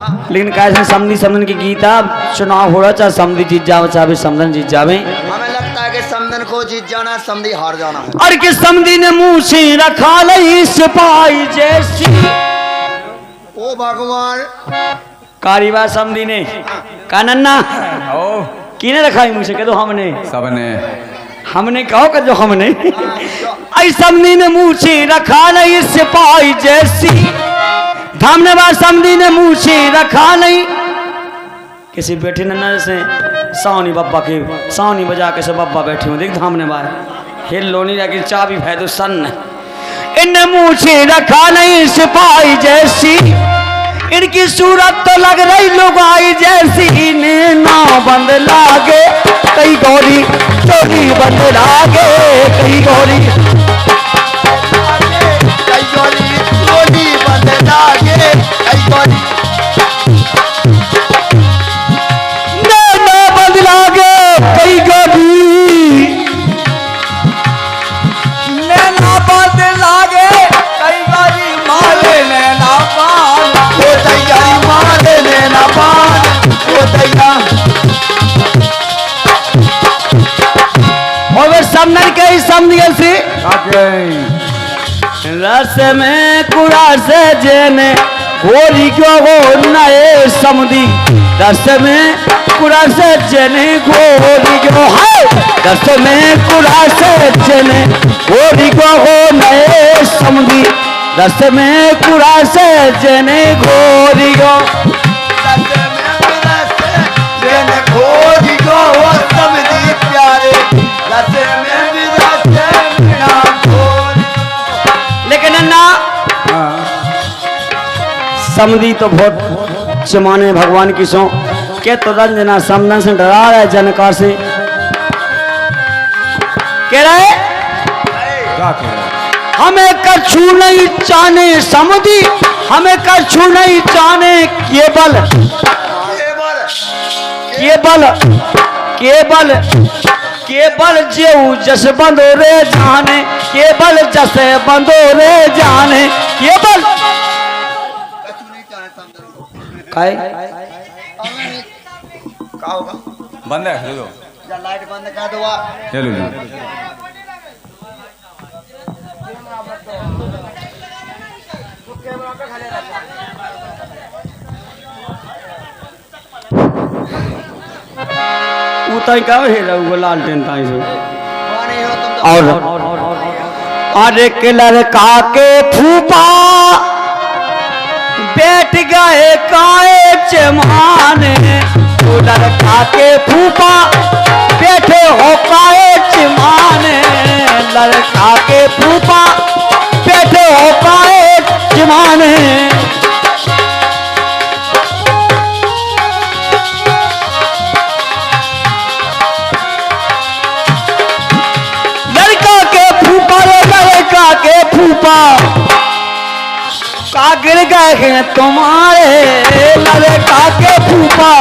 लेकिन कैसे समझी समझन की गीता चुनाव हो रहा चाहे समझी जीत जावे चाहे समझन जीत जावे। हमें लगता है कि समझन को जीत जाना है, समझी हार जाना है। और कि समझी ने मुंह से रखा लई सिपाही जैसी। ओ भगवान कारीबार समझी ने कानन्ना किने रखा मुंह से कह दो हमने हमने कहो कर जो हमने आई समझी ने मुंह से रखा लई सिपाही जैसी। धामने बाद समझी ने मुंह से रखा नहीं किसी बैठे नन्ना से सावनी बब्बा के सावनी बजा के सब बब्बा बैठे हो देख धामने बाद हिल लो नहीं लेकिन चाबी है तो सन इनने मुंह से रखा नहीं सिपाही जैसी। इनकी सूरत तो लग रही लुगाई जैसी। ना बंद लागे कई गौरी चोरी बंद लागे कई गौरी बंद लागे कई गौरी बंद लागे कई गौरी नैना बंद लागे कई गौरी माले नैना पान वो तैयारी मारे नैना पान वो तैयार और वे समझ के ही समझिए सी रस में कुड़ा से जेने घोरी क्यों हो नए समझी। रस में कुड़ा से जेने घोरी क्यों है रस में कुड़ा से जेने घोरी क्यों हो नए समझी। रस में कुड़ा से जेने घोरी क्यों घोरी को वो समझी प्यारे रस में भी रस बिना घोरी। लेकिन ना समझी तो बहुत चमाने भगवान की सो के तो रंजना समझन से डरा रहा है जनकार से कह रहे हमें कछु नहीं जाने समझी हमें कछु नहीं जाने केवल केवल केवल केवल जेऊ जस बंदो रे जाने केवल जस बंदो रे जाने केवल काय का होगा बंद है लो या लाइट बंद कर दो चलो उताई का है वो लालटेन ताई से माने हो तुम तो और अरे के लड़का के फूफा बैठ गए काए चमाने तो लड़का के फूफा बैठे हो काए चमाने लड़का के फूफा बैठे हो काए चमाने। लड़का के फूफा लड़का के फूफा का गिर गए हैं तुम्हारे लड़का के फूफा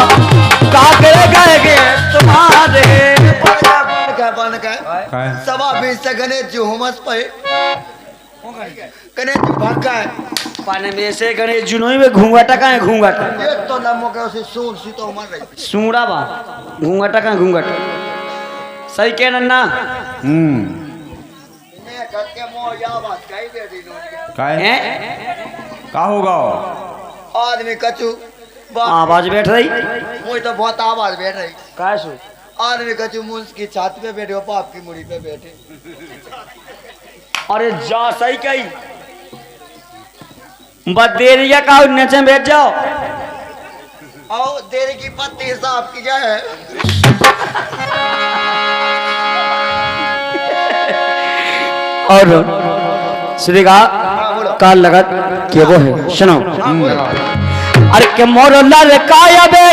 का गिर गए हैं तुम्हारे। बन गए सवा 20 से गणेश जी हुमस पे गणेश जी भाग गए पाने में से गणेश जुनोई में घूंघाटा का है घूंघाटा ये तो लम्बो के उसे सूर सी तो मर रही सूड़ा बा घूंघाटा का घूंघाटा सही कह नन्ना ने करके मो या बात कही दे दी हैं का होगा आदमी कचू आवाज बैठ रही मुझे तो बहुत आवाज बैठ रही काय सो आदमी कचू मुंस की छाती पे बैठे हो बाप की मुड़ी पे बैठे अरे जा सही कही बस देरिया का नीचे बैठ जाओ आओ देरी की पत्ती साफ की जाए और श्री का लगत के वो है सुनो अरे के मोर लड़का बे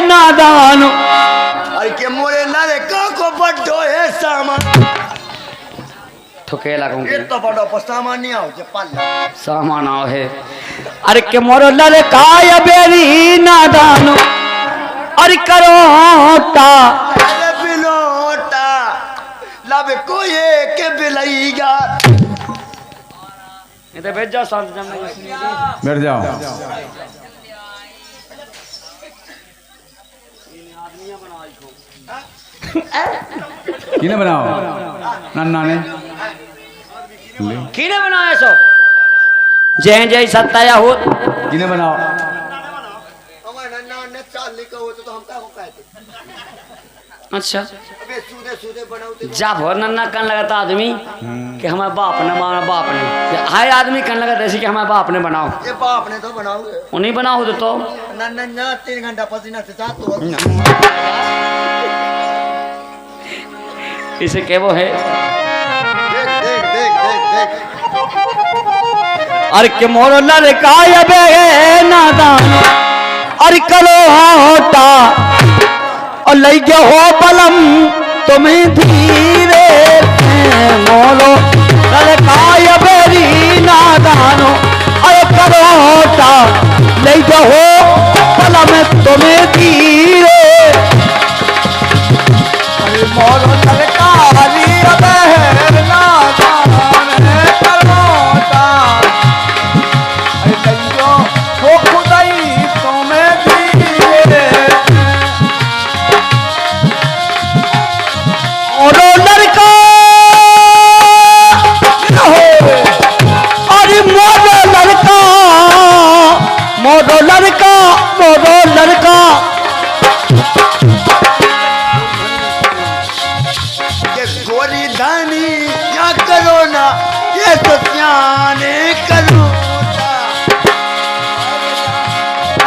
नादान अरे के मोरे लड़का को बड्डो है सामान ठुके लगूंगे ये तो बड़ो सामान नहीं आओ जे पल्ला सामान आओ है अरे के मोर लड़का बेरी नादान अरे करोटा अरे बिलोटा लब को ये के बिलईगा इधर बैठ जाओ शांत जमने बैठ जाओ किने बनाओ नन्ना ने किने बनाया सो जय जय सत्ताया हो किने बनाओ हमारे नन्ना ने चाल लिखा हो तो हम क्या को कहते अच्छा अबे सूदे सूदे बनाओते जा भर नन्ना कन लगाता आदमी कि हमारे बाप ने हमारा बाप ने हाय आदमी कन लगाता ऐसे कि हमारे बाप ने बनाओ ये बाप ने तो बनाओगे उन्हीं बनाओ तो नन्ना 3 घंटा पसीना से साथ तो इसे क्या वो है देख देख देख देख देख अरे के मोरो लड़का बे नादान अरे करो होता और लई गया हो बलम तुम्हें धीरे मोरो लड़का बेरी नादानो अरे करो होता लई गया हो बलम तुम्हें धीरे अरे मोरो लड़का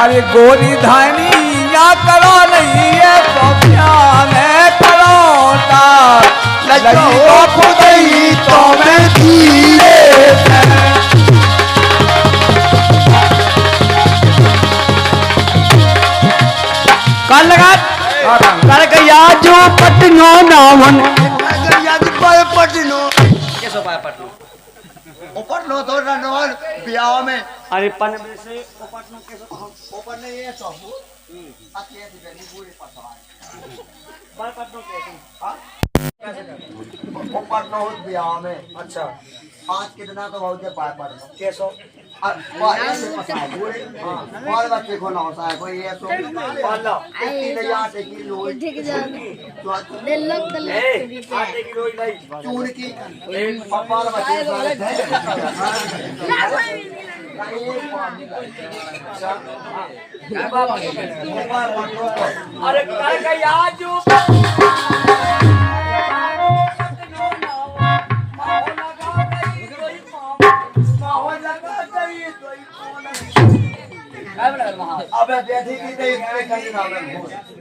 अरे गोरी धानी या करो नहीं ये तो ध्यान करो लगो खुद ही तो मैं धीरे कल लगा कर गया जो पटनो नावन पटनो कैसे पाया पटनो पटनो तो रनवाल ब्याह में अरे पन में से पटनो कैसे ऊपर नहीं है सब आके ऐसे गली पूरी पटवा बाल पटनो कैसे हां पटनो हो ब्याह में अच्छा आज कितना तो बहुत है पाया पटनो कैसे और बच्चे को ना होता है कोई ये तो पाला 3000 किलो ले लो आटे किलो नहीं चूड़ की पापा बच्चे अरे कर गया जो अबे बैठी की नहीं कहीं ना मैं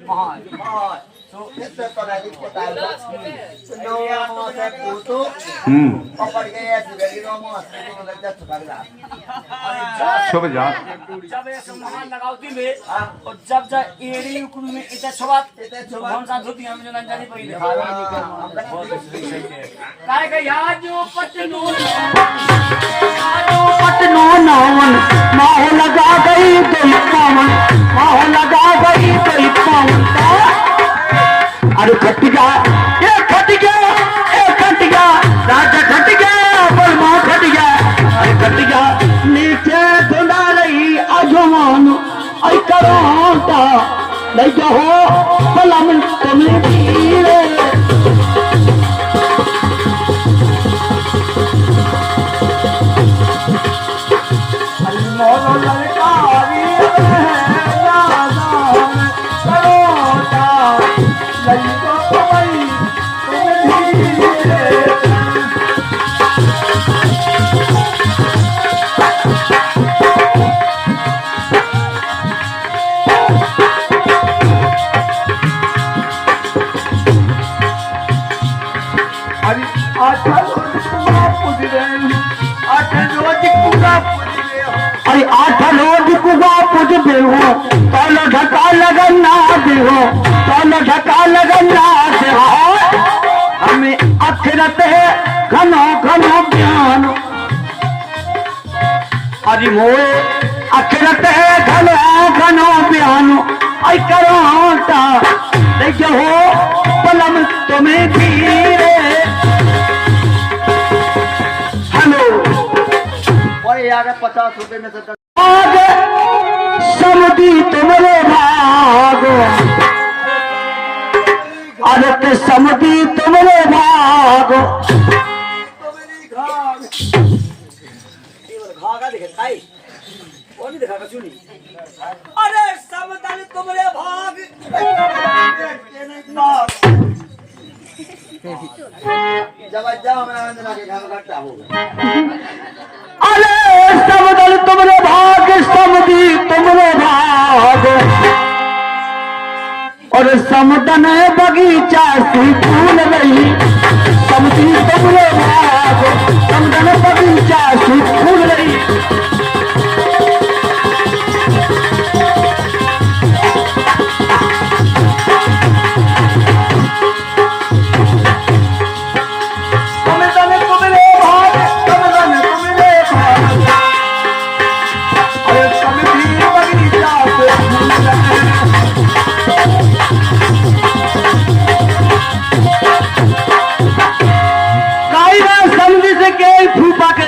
हां हां तो इतने तरह की पता है नो से पूछो ऊपर गए ऐसे गली नो मो से को लग जा चुका ला शुभ जा जब ये सम्मान लगाउती में और जब जा एड़ी उकुन में इते छवात कौन सा धोती हम जो नंजानी पड़ी बहुत सही है काय का याद जो पटनो नावन माह लगा गई तो पावन माह लगा गई तो पावन अरे खट गया ये खट गया राजा खट गया बलमा खट गया अरे खट गया नीचे धुंधा रही अजमान आई करोटा ले जाओ बलम तुम्हें धीरे अरे मोरो लड़का अरे 8 रोज कुआ पुज देहो तोलो ढका लगना देहो तोलो ढका लगना देहो हमें अखरत है घनो घनो ज्ञान अरे मोए अखरत है घनो घनो ज्ञान आई करोटा देखो पलम तुम्हें धीरे हेलो और यार 50 रुपए में से समझी तुम्हारे भाग अरे समधी तुमरे भागो भागा दिखे खाई वो नहीं दिखा सुनी अरे समदल तुमरे भाग जब जाओ मैं अंजना के घर घटता होगा अरे समदल तुमरे भाग समधी तुमरे भाग और समदन बगीचा सी फूल रही समधी तुमरे भाग समदन बगीचा सी फूल रही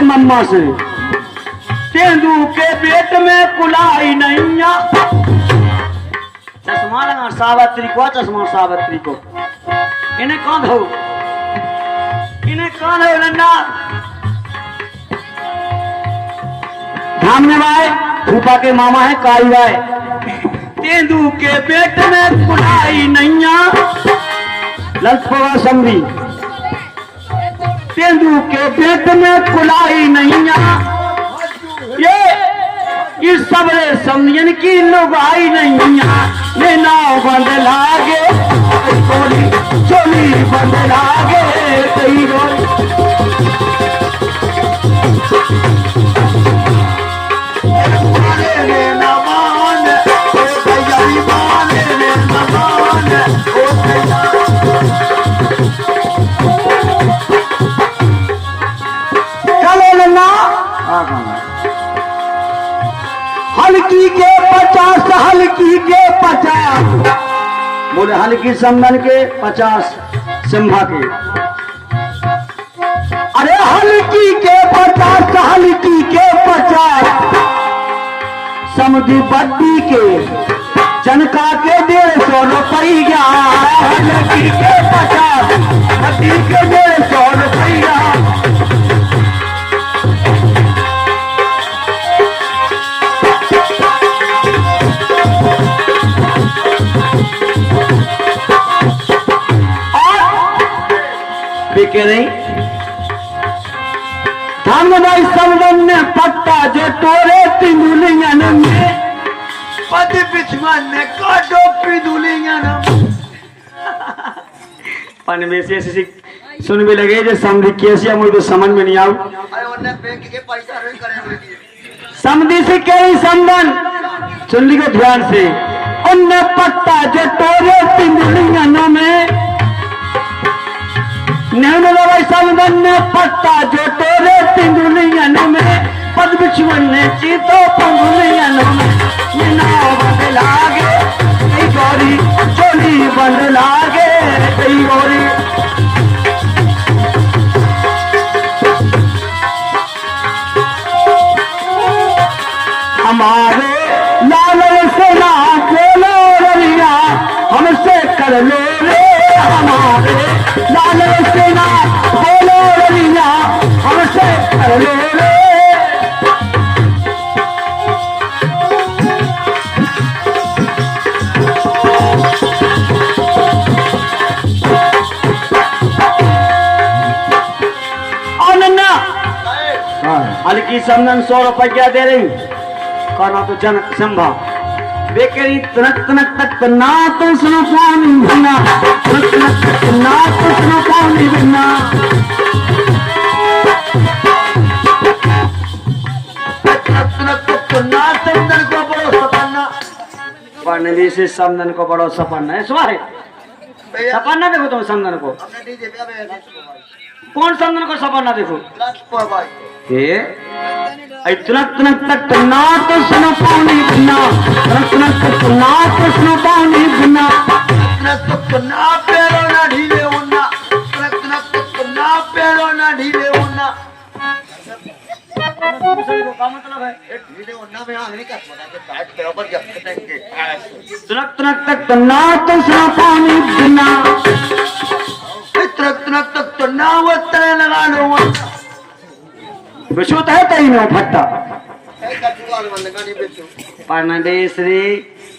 मम्मा से तेंदू के पेट में कुलाई नैया चश्मा लगा सावित्री को चश्मा सावित्री को इन्हें कौन हो नन्ना धामने भाई फूफा के मामा है काई भाई तेंदू के पेट में कुलाई नैया ललपवा समरी तेंदू के पेट में कुलाई नैया ये इस सबरे समझन की लुगाई नैया ये नाव बंद लागे चोली बंद लागे कई हल्की के 50 हल्की के 50 बोले हल्की समदन के 50 सिम्भा के अरे हल्की के 50 हल्की के 50 समधी बद्दी के जनका के 150 रुपया हल्की के 50 बद्दी के 150 रुपया के नहीं धामदाई समदन ने पत्ता जो तोरे पिंदुलियन में पद बिछमन ने काटो पिंदुलियन पन में से सुन भी लगे जो समझी कैसे मुझे तो समझ में नहीं आऊ अरे उन्हें बैंक के पैसा रोई करे समझी से कई समदन सुन ली को ध्यान से उन्ने पत्ता जो तोरे पिंदुलियन में समदन ने पत्ता जो तोरे पिंदुलियन में पद बिछुअन ने चीतो पंगुलियन में ये नाव बंद लागे कई गौरी चोली बंद लागे कई गौरी हमारे लाल से ना बोलो रविया हमसे कर लो रे हमारे लाल से ना बोलो रविया हमसे कर लो रे हल्की समदन 100 रुपया दे रही करना तो जन संभव बेकरी तनक तनक तक ना तो सुनो पानी बिना तनक तनक तक ना तो सुनो पानी बिना तनक तक ना समदन को बड़ो सपना पढ़ने भी से समदन को बड़ो सपना है सुहा है सपना देखो तुम समदन को कौन समदन को सपना देखो ये तनक तनक तक ना तो सुनो पानी बिना तनक तनक तक ना तो सुनो पानी बिना तनक तक ना पैरों ना ढीले होना तनक तनक तक ना पैरों ना ढीले होना का मतलब है ढीले होना में आगे का पता के काट बराबर जब कटेंगे तनक तनक तक ना तो सुनो पानी बिना ट्रक ट्रक तक तो ना वो तरह लगा लो बेचो तो है तई में फट्टा ए कचुआल बंद गानी बेचो पढ़ना देश रे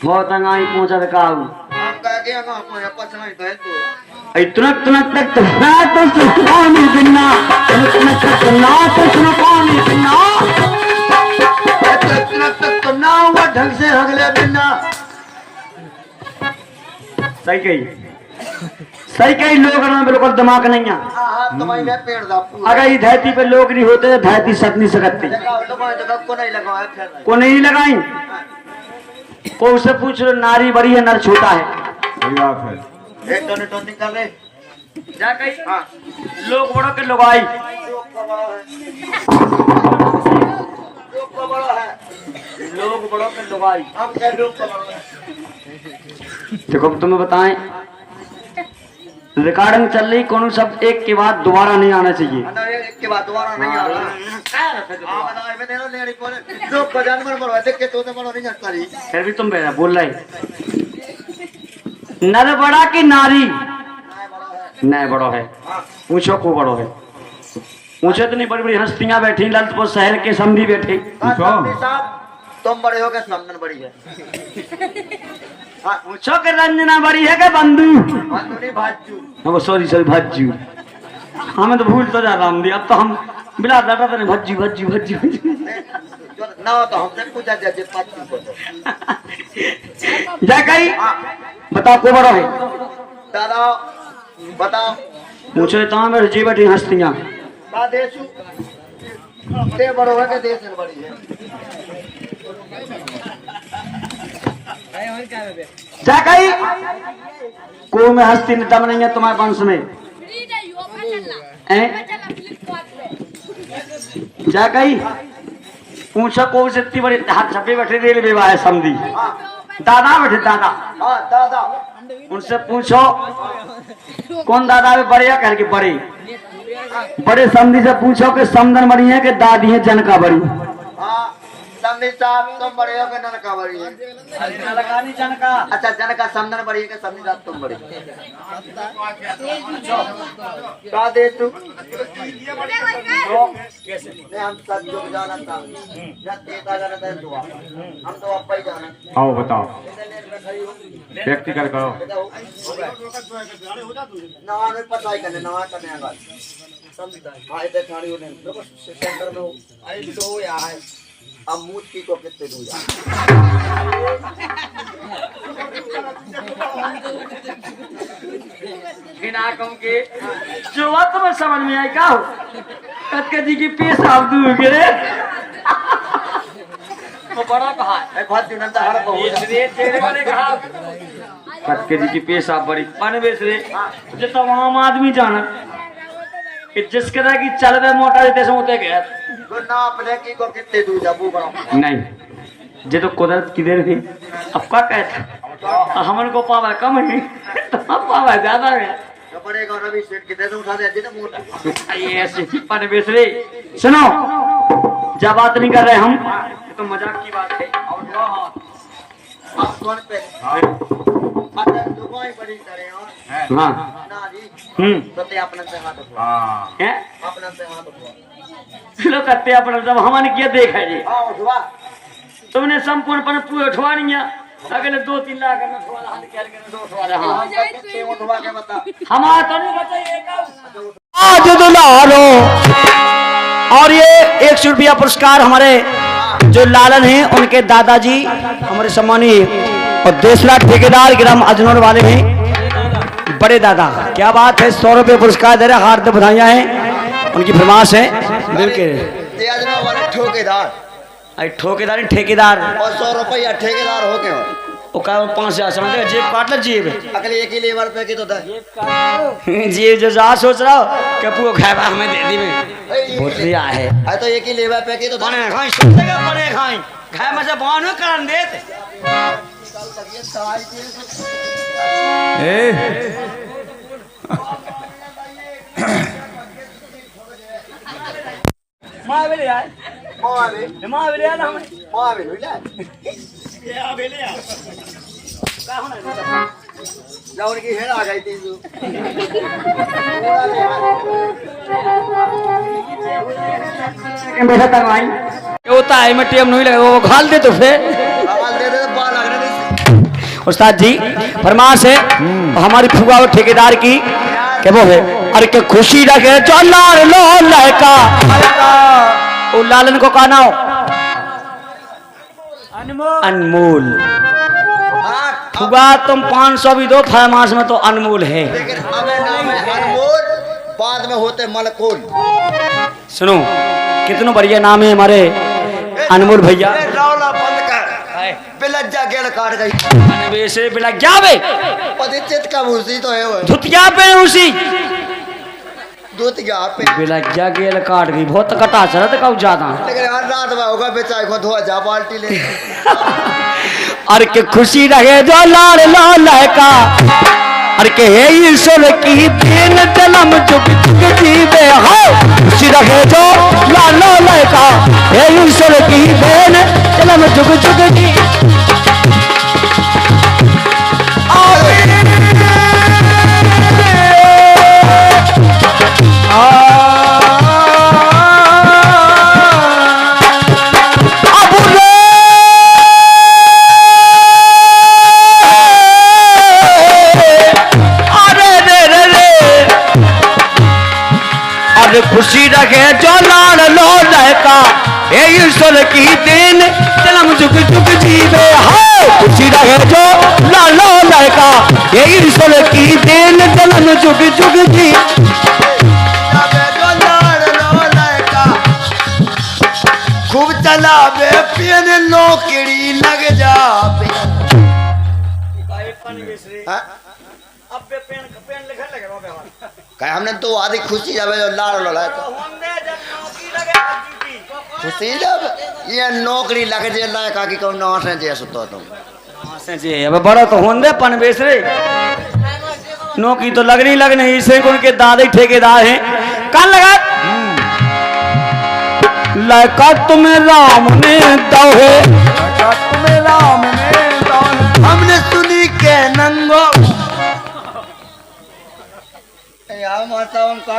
बहुत अंगाई पहुंचा काऊ हम कह के हम अपने पछाई तो है तो इतना तक तो ना तो सुनानी बिना इतना ना तो सुनानी बिना ट्रक ट्रक तक तो ना वो ढंग से हगले बिना सही कही लोग ना बिल्कुल दिमाग नहीं है हां तुम्हारे पेड़ दा अगर ये धरती पे लोग नहीं होते तो धरती सक नहीं सकती को नहीं लगाया फिर को नहीं लगाई को उससे पूछ लो नारी बड़ी है नर छोटा है सही बात है। एक टन टन निकाल ले जा कही हां लोग बड़ो के लगाई लोग का बड़ा है लोग बड़ो के लगाई हम कह लोग का बड़ा है देखो तुम्हें बताएं रिकॉर्डिंग चल रही कौन शब्द एक के बाद दोबारा नहीं आना चाहिए अंदर एक के बाद दोबारा नहीं आ रहा हां बता मैं देना लेनी पड़े लोग का जानवर मरवा देख के तो बड़ा नहीं जाता रही फिर भी तुम बेरा बोल रहे नर बड़ा की नारी नहीं बड़ो है पूछो को बड़ो है पूछो तो नहीं बड़ी बड़ी हस्तियां बैठी ललितपुर शहर के समधी बैठे साहब तुम बड़े हो गए समझन बड़ी है हां पूछो के रंजना बड़ी है के बंधु नहीं भाजू हम सॉरी भज्जू हमें तो भूल तो जा रहा हूँ अब तो हम बिला डाटा तो नहीं भज्जू ना तो हमसे पूछा जाए पाँच को जा कही बताओ को बड़ो है दादा बताओ पूछो तो मेरे जी बैठी हस्तियां का देशु ते बड़ो है के देश में बड़ी है जा कही को में हस्ती ने दम नहीं है तुम्हारे वंश में जा कही पूछो को से इतनी बड़ी हाथ छपे बैठे रेलवे वाले समधी दादा बैठे दादा हाँ दादा उनसे पूछो कौन दादा है बड़े या कह के बड़े समधी से पूछो कि समदन बड़ी है कि दादी है जनका बड़ी हाँ समझी साहब तुम बड़े हो के ननका बड़ी है जनका अच्छा जनका समदन बड़ी है कि समझी साहब तुम बड़ी का दे तू नहीं हम सब जो जाना था जब देता जाना था दुआ हम तो अब ही जाना आओ बताओ व्यक्तिगत करो नवा में पता ही करने नवा करने आगा समझता है हाँ इधर ठाड़ी होने देखो सेंटर में आई तो यहाँ है अब मूर्ति को कितने दूर जा बिना कहूं के जो बात तुम्हें समझ में आई का हो कतके जी की पेश आप दूर गिरे वो बड़ा कहा है बहुत दिन अंदर हर बहुत ये तेरे वाले कहा कतके जी की पेश आप बड़ी पानी बेच रहे जो तमाम आदमी जाना कि जिस तरह की चल रहे मोटा देते से होते गए ना अपने की को कितने दूर जा वो बड़ा नहीं जे तो कुदरत की देर थी अब क्या कहता हमन को पावा कम है तो अब पावा ज्यादा है बड़े गाँव रवि सेठ कितने से उठा दे ना मूर्ति ये ऐसे पानी बेच रहे सुनो जब बात नहीं कर रहे हम तो मजाक की बात है और दो हाथ आप कौन पे अच्छा दुकान बड़ी करे हो हाँ ना जी तो ते अपने से हाथ उठा हाँ हैं अपने से हाथ उठा चलो करते अपना जब हमने किया देखा जी हाँ उठवा तुमने संपूर्ण पर पूरे उठवा नहीं अगले 2-3 लाख करना थोड़ा हाथ क्या करना 2 थोड़ा हाँ कितने उठवा के बता हमारा तो नहीं बताइए आज दुलारो और ये 100 रुपया पुरस्कार हमारे जो लालन हैं उनके दादाजी हमारे सम्मानीय और देशला ठेकेदार ग्राम अजनौर वाले हैं बड़े दादा क्या बात है 100 रुपये पुरस्कार दे रहे हार्दिक बधाइयां हैं उनकी फरमाश है बिल्कुल अजनौर वाले ठेकेदार ठोकेदार ठेकेदार और 100 रुपया ठेकेदार हो गए वो का 5,000 समझ जेब काट लो जेब अगले एक ही लेबर पे की तो था जेब जो जा सोच रहा हो कि पूरा खाएगा हमें दे दी में बहुत रिया है अरे तो एक ही लेबर पे की तो था बने खाई सोचेगा बने खाई खाए में से बानो करन देते मां बेले यार मां बेले यार हमें मां बेले क्या बेले यार का होना जब उनकी हेड़ आ गई थी होता है में टेम नहीं लगा वो घाल दे तो फिर आवाज दे दे बाल लग रहे उस्ताद जी फरमाश है हमारी फुगा और ठेकेदार की क्या वो है अरे के खुशी लगे जो लाल लो लड़का वो लालन को कहना हो अनमोल फुगा तुम 500 भी दो फरमाश में तो अनमोल है लेकिन हमें नाम है अनमोल बाद में होते मलकोल सुनो कितना बढ़िया नाम है हमारे अनमोल भैया रौला बंद कर बिलज्जा गेल काट गई वैसे बिला क्या बे पदिचित का भूसी तो है वो धुतिया पे उसी दूध क्या पे बिला क्या गेल काट गई बहुत कटा चलत कब ज्यादा लेकिन हर रात में होगा बेचारे को धोआ जा बाल्टी ले अरे के खुशी रहे जो लाल लो लड़का अरे के हे ईश्वर की तीन जन्म जुग जुग जीवे हो खुशी रहे जो लाल लो लड़का हे ईश्वर की तीन जन्म जुग जुग जी खुशी रखे जो लाल लो लड़का हे ईश्वर की दिन जन्म जुग जुग जीवे हो खुशी रखे जो लाल लो लड़का हे ईश्वर की दिन जन्म जुग जुग जी खूब चला बे पियन नौकरी लग जा कहे हमने तो आधी खुशी जावे जो लाड़ लो खुशी जब ये नौकरी लग जे लायका की कौन ना से जे सुतो तुम जी अब बड़ा तो होंदे पन बेच रे नौकरी तो लगनी इसे उनके दादे ठेकेदार हैं कान लगा लड़का तुम्हें राम ने दोहे तुम्हें राम ने दौलत हमने सुनी के नंगो यार माता उनका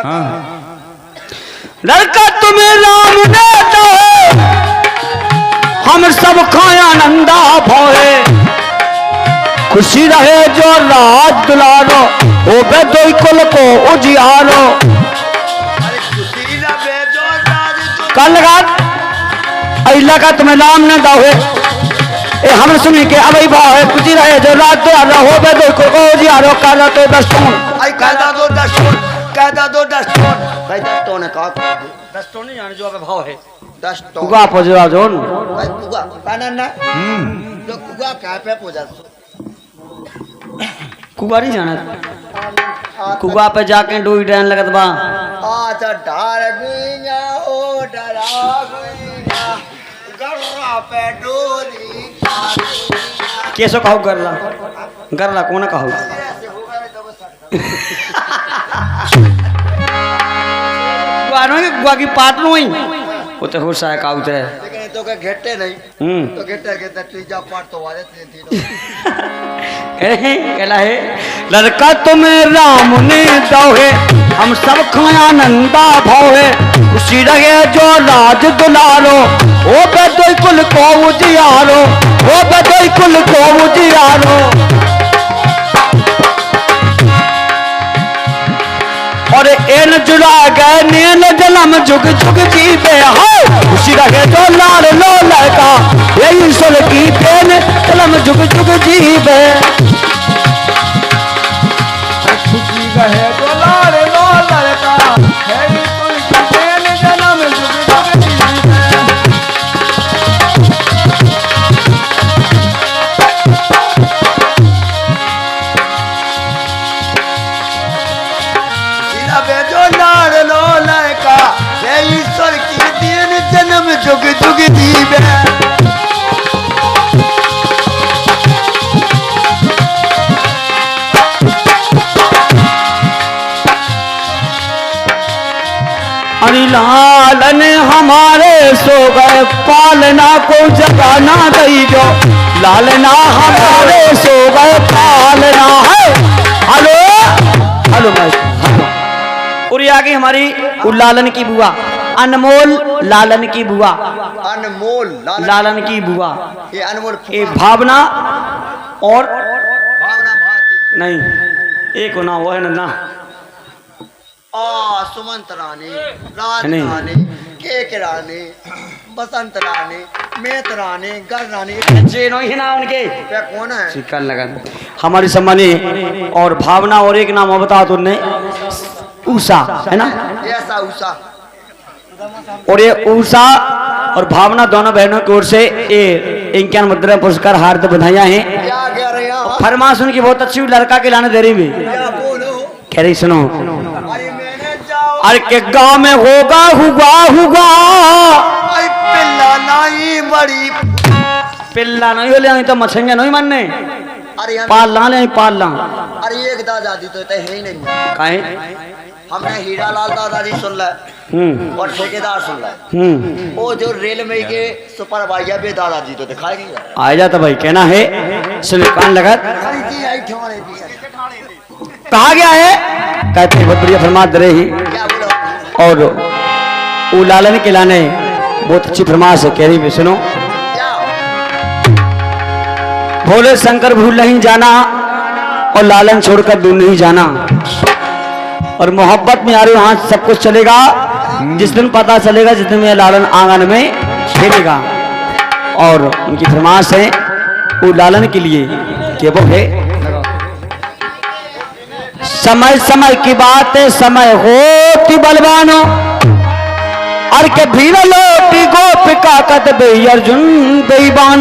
लड़का तुम्हें राम ने दोहे हम सब खाया नंदा भोए खुशी रहे जो राज दुलारो ओ बे दो कुल को उजियारो अरे खुशी ना बेजो राज कल रात अल्लाह का तुम्हें नाम न दोहे ए हम सुनी के अबई भाव है खुशी रहे जो रात दुलारो हो बे दो कुल को उजियारो काला तो दस्तून आई कायदा दो दस्तून है का दस्तून नहीं जाने जो अब भाव है दस्तून उगा पजरा जोन कुगा काना ना जो कुगा का पे पूजा कुगा नहीं जाना कुगा पे जाके डोई डैन लगत बा अच्छा डर गुइया ओ डरा गुइया गर्रा पे डोरी कैसो कहू गरला कौन कहू गुआ की पाट नहीं वो तो हो सा काउत है लेकिन तो के घेटे नहीं तो घेटे तीजा पाट तो वाले तीन कहला है लड़का तुम्हें राम ने दोहे हम सब खाया नंदा भोहे खुशी रहे जो राज दुलारो ओ बे दो कुल को उजियारो ओ बे दो कुल को उजियारो और एन जुड़ा गए नील जन्म जुग जुग जीवे हो खुशी रहे जो लाल लो लड़का ये ईश्वर की देन जन्म जुग जुग जीवे खुशी रहे तो लाल लो लड़का है ईश्वर की देन जन्म जुग जुग जीवे बेजो लाड़ लो लड़का ये ईश्वर की देन जन्म जुग जुग जीवे अरे लालन हमारे सो गए पालना को जगह ना दई जो लालना हमारे सो गए पालना है हमारी लालन की बुआ, अनमोल लालन की बुआ, अनमोल लालन की बुआ, ये अनमोल ये भावना और भावना भाती नहीं एक होना वो है ना सुमंत रानी, रात नहीं। रानी, केक रानी, बसंत रानी, मेत रानी, गर रानी, जे नो ही ना उनके क्या कौन है? चिकन लगा हमारी सम्मानी और भावना और एक नाम और बताओ तुमने उषा है ना, ऐसा उषा और ये उषा और भावना दोनों बहनों की ओर से ये इनके मुद्रा पुरस्कार हार्दिक बधाइयां हैं। क्या कह रहे हैं? फरमाश उनकी बहुत अच्छी लड़का के लाने दे रही भी क्या बोलो? कह रही सुनो अरे मैंने जाओ अरे के गांव में होगा हुआ हुआ आई पिल्ला नहीं बड़ी पिल्ला नहीं हो ले तो मछंगे नहीं मानने अरे हम पालना ले पालना अरे एक दादाजी तो है ही नहीं। काहे हमने हीरा लाल दादाजी सुन ला और ठेकेदार सुन ला, वो जो रेल में के सुपरवाइजर भी दादाजी तो दिखाई नहीं रहा। आ जाता भाई कहना है सुन कान लगा कहा गया है कहते हैं बहुत बढ़िया फरमात दे रही क्या बोलो? और वो लालन के लाने बहुत अच्छी फरमाश है कह रही भी सुनो क्या भोले शंकर भूल नहीं जाना और लालन छोड़कर दूर नहीं जाना और मोहब्बत में यार वहां सब कुछ चलेगा जिस दिन पता चलेगा जिस दिन लालन आंगन में खेलेगा। और उनकी फरमाश है वो लालन के लिए कि वो है समय समय की बात है समय होती बलवानो और के भीड़ लोटी गोपिका कद बे अर्जुन बेईमान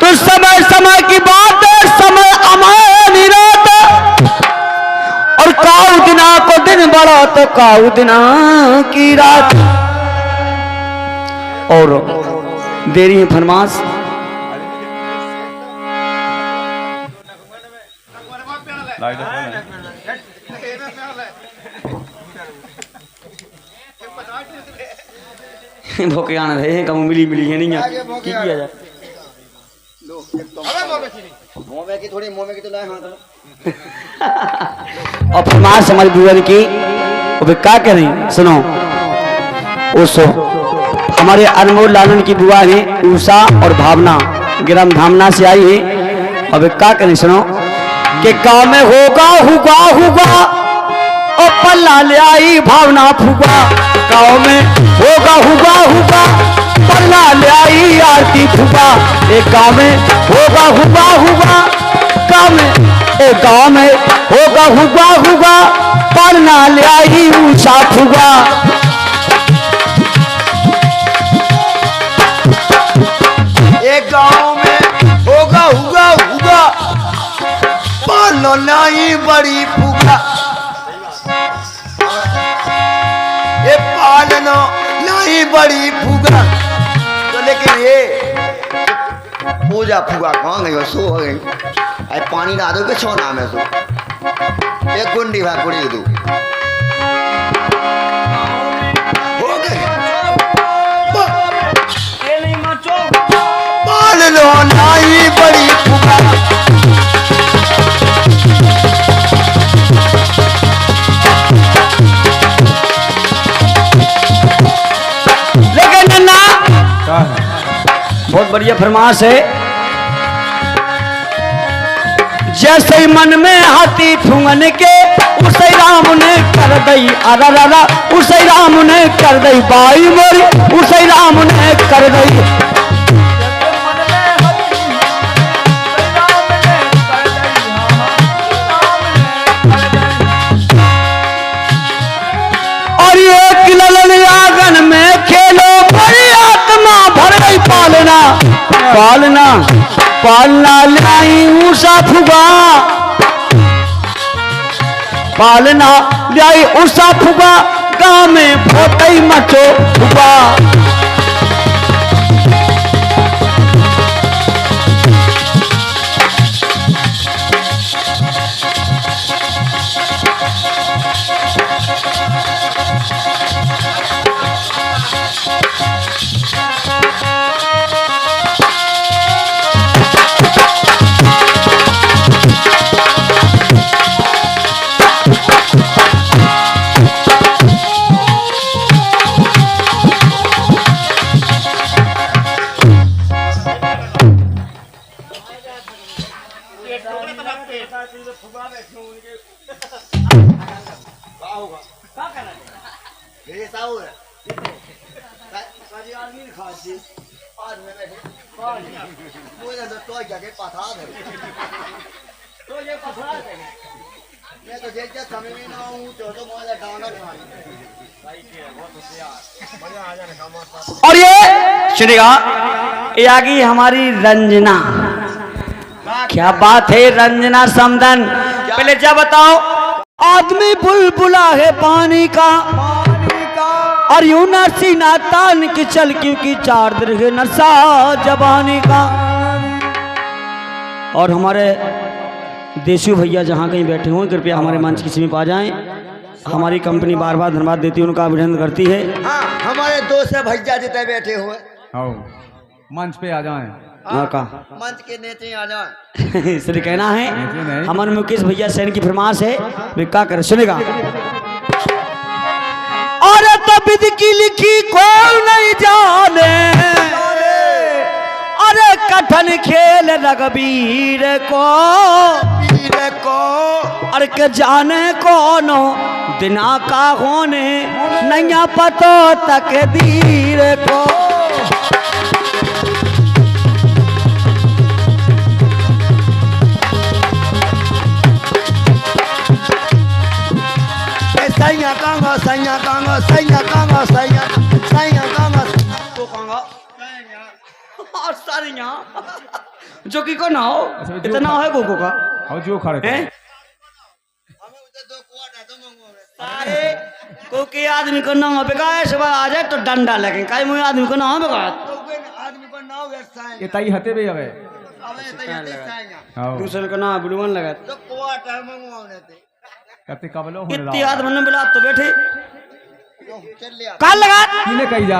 तो समय समय की बात है समय अमानी रात और काऊ दिना को दिन बड़ा तो काऊ दिना की रात। और देरी है फरमाश भोके आना रहे कम मिली मिली है नहीं है की किया जाए मोमे की थोड़ी मोमे की तो लाए हाथ और फरमाश हमारी बुआ की वो क्या कह रही सुनो उस हमारे अनमोल लालन की बुआ है उषा और भावना ग्राम धामना से आई है। अब क्या करें सुनो कि गाँव में होगा हुआ हुआ और पल्ला ले आई भावना फुगा गाँव में होगा हुआ हुआ पल्ला ले आई आरती फुगा एक गाँव में होगा हुआ हुआ गाँव में एक गाँव में होगा हुआ हुआ पल्ला ले आई ऊंचा फुगा एक गांव में होगा हुआ हुआ पालो नहीं बड़ी फूका ये पालनो नहीं बड़ी फूका तो लेकिन ये पूजा फूका कहाँ गई सो हो गई अरे पानी ना दो के छो नाम है सो एक गुंडी भाई कुड़ी दो हो गए पालनो नहीं बड़ी फूका लेकिन ना बहुत बढ़िया फरमाश है जैसे ही मन में हाथी ठुंगन के उसे राम ने कर दई अरा रा उसे राम ने कर दई बाई मोरी उसे राम ने कर दई और एक ललन आंगन में खेलो बड़ी आत्मा भर गई पालना पालना पालना लाई ऊषा फुगा पालना लाई ऊषा फुगा गाँव में फोटई मचो फुगा ये साहू है काजी आदमी खासी आज में बैठे मुझे तो जगह पथा है तो ये पथा है मैं तो जैसे समय में ना हूँ तो मुझे डाउनर खानी और ये सुनिएगा, ये आ गई हमारी रंजना। क्या बात है रंजना समदन। पहले क्या बताओ, आदमी बुलबुला है पानी का और यूं नरसी नातान की चल क्योंकि चार दिन है नशा जवानी का। और हमारे देशु भैया जहाँ कहीं बैठे हों कृपया हमारे मंच की समीप आ जाएं। हमारी कंपनी बार बार धन्यवाद देती है, उनका अभिनंदन करती है। हाँ हमारे दोस्त है भैया जितने बैठे हुए मंच पे आ जाएं। हाँ का मंच के नेते आ जाए इसलिए कहना है हमारे मुकेश भैया सैन की फरमाश है, वे क्या करे सुनेगा। और तबिद की लिखी कोई नहीं जाने, अरे कठिन खेल रघबीर को अरे के जाने कौनो दिना का होने नैया पतो तकदीर को। सैया कांगा सैया कांगा सैया कांगा सैया सैया कांगा तो कांगा और सारियां जो की को ना हो इतना है गोको का और जो खड़े हैं हमें उधर दो क्वार्टर तो मंगवाओगे सारे को के आदमी को नाम पे गाय सुबह आ जाए तो डंडा लगे काई मुझे आदमी को नाम पे गाय तो आदमी को नाव व्यवसाय ये ताई हते भी हवे अबे तो ये सैया हां दूसरे को नाम बुलवन लगा तो क्वार्टर मंगवाओगे थे कते कबलो होने इतनी आदमी ने बुला तो बैठे चल लिया काल लगा किने कही जा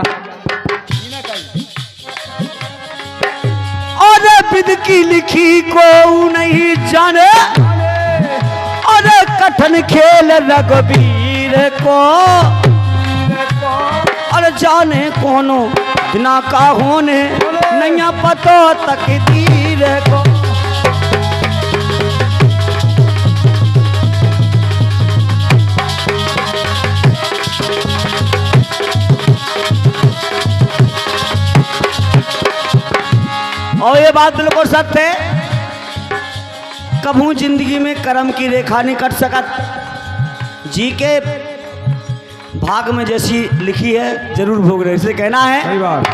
और विद की लिखी को नहीं जाने, और कठिन खेल रघुबीर को और जाने कोनो दिना का होने नैया पतो तकदीर को। और ये बात बिल्कुल सत्य है, कभू जिंदगी में कर्म की रेखा नहीं कट सकत। जी के भाग में जैसी लिखी है जरूर भोग रहे, इसे कहना है। सही बात।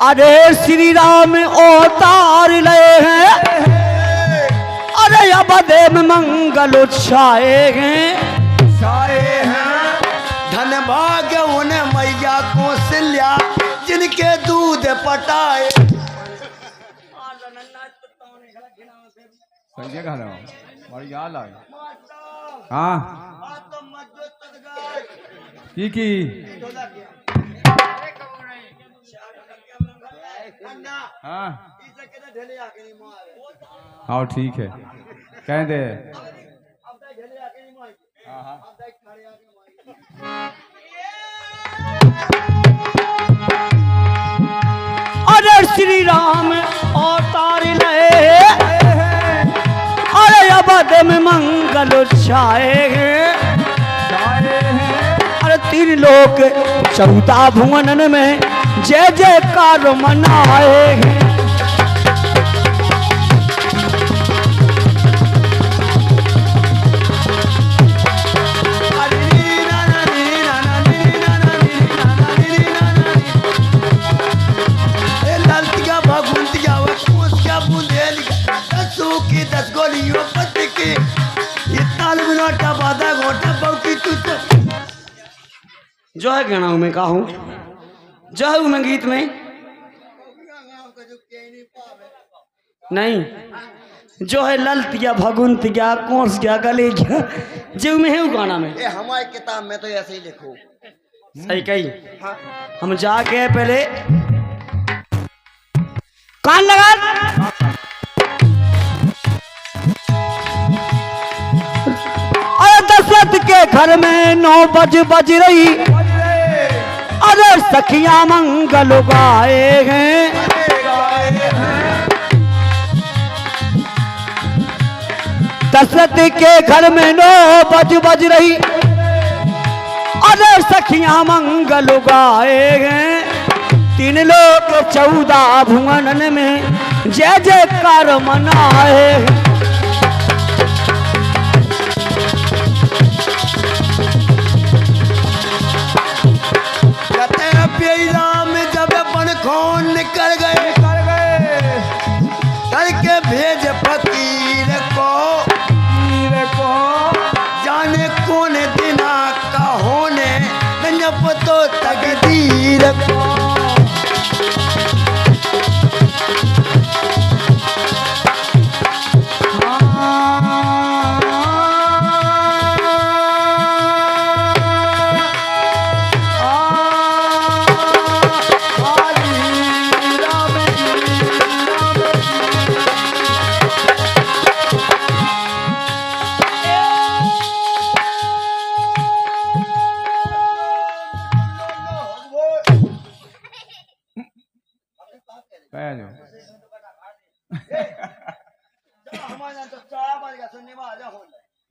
अरे श्री राम अवतार लए हैं, अरे अबदे में मंगल उछाए हैं। धन भाग्य उन्हें मैया कौशल्या जिनके दूध पटाए। संजय कह रहा हूं बड़ी याद आई। हां की हां हाँ ठीक है कह दे। अरे श्री राम अवतार लए, अरे अबद में मंगल छाए हैं। अरे तीन लोक 14 भुवनन में जय जयकार मनाए हैं। जो है गाना हूँ मैं कहा हूँ जो है मैं गीत में नहीं जो है ललतिया भगुनतिया कोर्स क्या गले क्या जो में है वो गाना में। ये हमारी किताब में तो ऐसे ही लिखो। सही कही। हाँ। हम जाके पहले कान लगा। अरे दशरथ के घर में 9 बज रही, अरे सखियां मंगल गाए हैं। भरत के घर में 9 बज रही। अरे सखियां मंगल गाए हैं 3 लोक 14 भुवनन में जय जयकार मनाए। में जब अपन खोन निकल गए करके भेज फकीर को जाने कौन दिना का होने गंजप तो तकदीर को।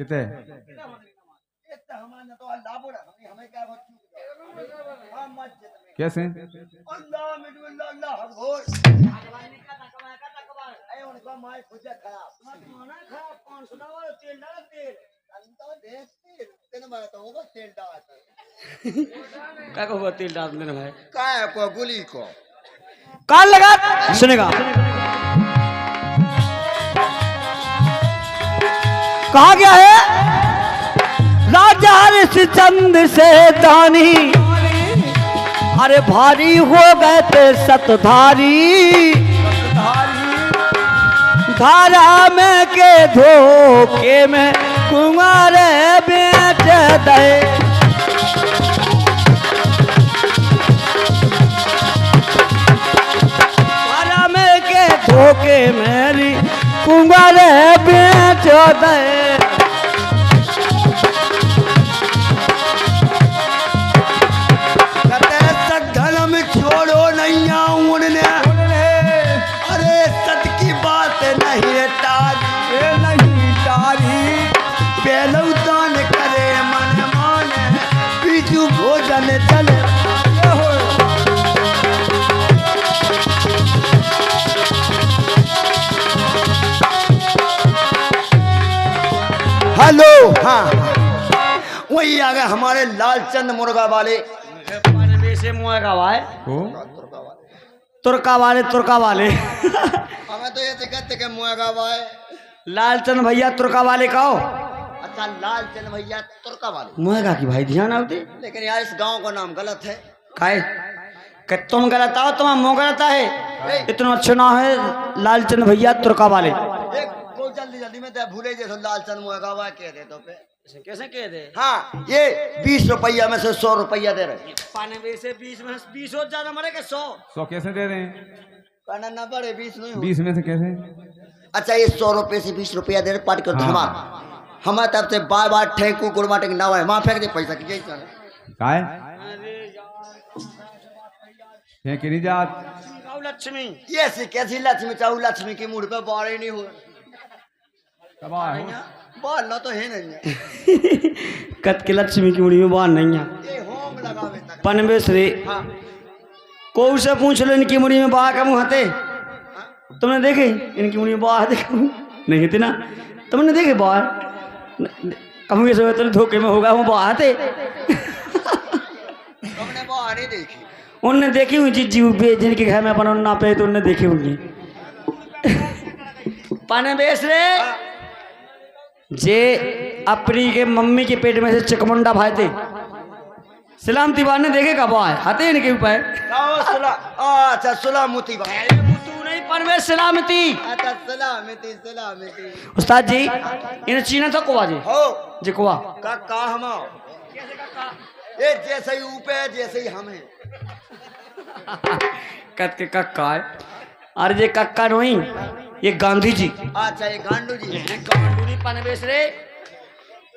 कितने कैसे क्या होगा तेल डाल देना भाई काय को गुली को कान लगा सुनेगा। कहा गया है राजा हरिश्चंद्र से दानी अरे भारी हो गए थे सतधारी। धारा में के धोखे में कुंवर बेच दे। धारा में के धोखे मेरी कुंवर बेच दे। हेलो हाँ वही आ गए हमारे लालचंद मुर्गा वाले से मुर्गा वाले तुर्का वाले हमें तो ये कहते के मुर्गा वाले लालचंद भैया तुर्का वाले कहो। अच्छा लालचंद भैया तुर्का वाले मुर्गा की भाई ध्यान आते लेकिन यार इस गांव का नाम गलत है। काहे कि तुम गलत आओ तुम्हारा मुँह गलत है। इतना अच्छा नाम है लालचंद भैया तुर्का वाले। जल्दी में तो भूले जैसे लालचंद मुर्गा कह दे तो पे कैसे कह दे। हाँ ये 20 रुपया में से 100 रुपया दे रहे। 20 में 20 और ज्यादा मरे के 100 कैसे दे रहे हैं ना बड़े 20 नहीं 20 में से कैसे। अच्छा ये 100 रुपये से 20 रुपया दे रहे पार्टी को धमा हमारे तरफ से बार बार ठेकू गुड़माटे की नाव है वहां फेंक दे पैसा की काय नहीं जात लक्ष्मी ये कैसी लक्ष्मी चाहू लक्ष्मी की मुड़ पे बाढ़ ही नहीं हुआ बाल ना तो है नहीं कत के लक्ष्मी की मुड़ी में बाल नहीं है। ये होम लगावे तक पनवेश रे हाँ। को से पूछ लो इनकी मुड़ी में बाल का मुंह हते तुमने देखे इनकी मुड़ी में बाल देखो नहीं थे ना तुमने देखे बाल कहूँगे सब तो धोखे में होगा वो बाल हते तुमने बाल नहीं देखी उनने देखी हुई जीव जिनके घर में अपन ना पे तो उनने देखी होंगी। पनवेश रे जे अपनी के मम्मी के पेट में से चकमुंडा भाई थे सलामती बार ने देखे कब आए हाथे इनके ऊपर अच्छा सलामती तू नहीं पनवेश सलामती। अच्छा सलामती उस्ताद जी इन्हें चीना था कुआ जी हो जी कुआ का हम ये जैसे ही ऊपर जैसे ही हम हैं कत के कक्का है अरे जे कक्का नहीं ये गांधी जी। अच्छा ये गांडू जी गांडू जी पनवेश रे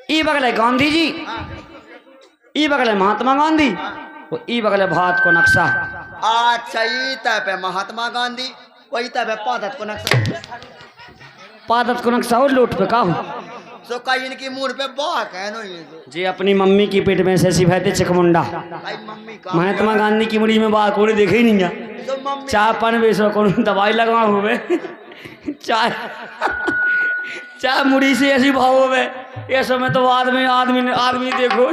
ई बगल है गांधी जी ई बगल है महात्मा गांधी और ई बगल है भारत को नक्शा। अच्छा ई तय महात्मा गांधी वही तय पादत को नक्शा पादत को नक्शा और लूट पे का सो कहीं इनकी मुंह पे बॉ कहनो ये तो जी अपनी मम्मी की पेट में से सिफाए थे चकमुंडा भाई मम्मी का महात्मा गांधी की मुड़ी में बात कोई देखे ही नहीं गया तो मम्मी चाय पान बेचो कौन दवाई लगवा हुए चाय चाय मुड़ी से ऐसी भाव हुए ये समय तो आदमी आदमी आदमी देखो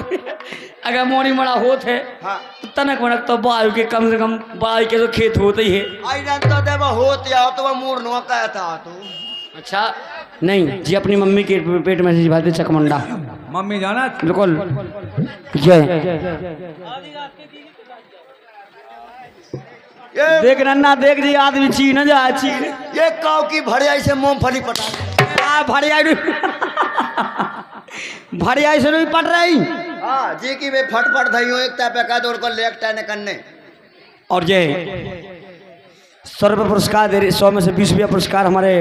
अगर मोड़ी मड़ा होते हाँ तो तनक मनक तो बायु के कम से कम बायु के तो खेत होते ही है। आई जानता देव होत या तो वो मूर नो कहता तू अच्छा नहीं जी अपनी मम्मी के पेट में से भाई चकमुंडा मम्मी जाना बिल्कुल जय ये देख नन्ना देख जी आदमी चीन जा चीन ये काव की भड़िया से मूंगफली पटा भरिया भरिया से नहीं पट रही हाँ जी की वे फटफट धइयो एक ता पे का दौड़ को लेक टाने करने और जय 100 रुपये पुरस्कार दे रहे 100 में से 20 रुपया पुरस्कार हमारे